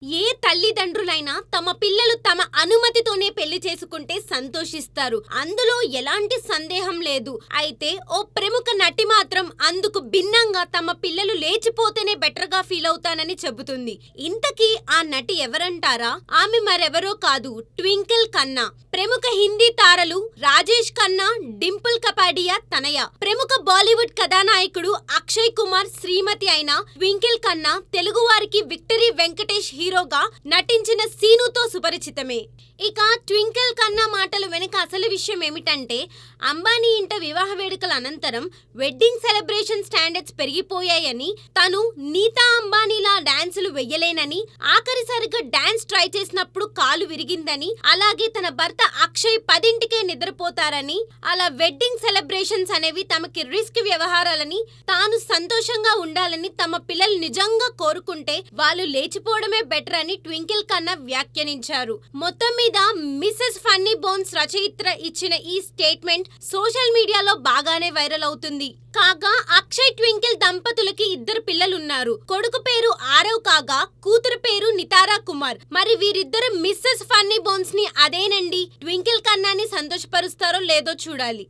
ఏ తల్లిదండ్రులైనా తమ పిల్లలు తమ అనుమతితోనే పెళ్లి చేసుకుంటే సంతోషిస్తారు. అందులో ఎలాంటి సందేహం లేదు. అయితే ఓ ప్రముఖ నటి మాత్రం అందుకు భిన్నంగా తమ పిల్లలు లేచిపోతేనే బెటర్ గా ఫీల్ అవుతానని చెబుతుంది. ఇంతకీ ఆ నటి ఎవరంటారా? ఆమె మరెవరో కాదు, ట్వింకిల్ ఖన్నా. ప్రముఖ హిందీ తారలు రాజేష్ ఖన్నా, డింపుల్ కపాడియా తనయ. ప్రముఖ బాలీవుడ్ కథానాయకుడు అక్షయ్ కుమార్ శ్రీమతి అయిన ట్వింకిల్ ఖన్నా తెలుగు వారికి విక్టరీ వెంకటేష్ హీరోగా నటించిన సీనుతో సుపరిచితమే. ఇక ట్వింకిల్ ఖన్నా మాటలు వెనుక అసలు విషయం ఏమిటంటే, అంబానీ ఇంట వివాహ వేడుకల అనంతరం వెడ్డింగ్ సెలబ్రేషన్ స్టాండర్డ్స్ పెరిగిపోయాయని, తను నీతా అంబానీలా డాన్సులు వెయ్యలేనని, ఆఖరిసరిగా డాన్స్ ట్రై చేసినప్పుడు కాలు విరిగిందని, అలాగే తన భర్త అక్షయ్ 10ంటికే నిద్రపోతారని, అలా వెడ్డింగ్ సెలబ్రేషన్స్ అనేవి తమకి రిస్క్ వ్యవహారాలని, తాను సంతోషంగా ఉండాలని తమ పిల్లలు నిజంగా కోరుకుంటే వాళ్ళు లేచిపోవడమే బెటర్ అని ట్వింకిల్ ఖన్నా వ్యాఖ్యానించారు. మొత్తం మీద మిసెస్ ఫన్నీ బోన్స్ రచయిత్ర ఇచ్చిన ఈ స్టేట్మెంట్ సోషల్ మీడియాలో బాగానే వైరల్ అవుతుంది. కాగా అక్షయ్ ట్వింకిల్ దంపతులకి 2 పిల్లలున్నారు. కొడుకు పేరు ఆరవ్ కాగా కూతురు పేరు నితారా కుమార్. మరి వీరిద్దరు మిస్సెస్ ఫన్నీ బోన్స్ ని అదేనండి ట్వింకిల్ ఖన్నాని సంతోషపరుస్తారో లేదో చూడాలి.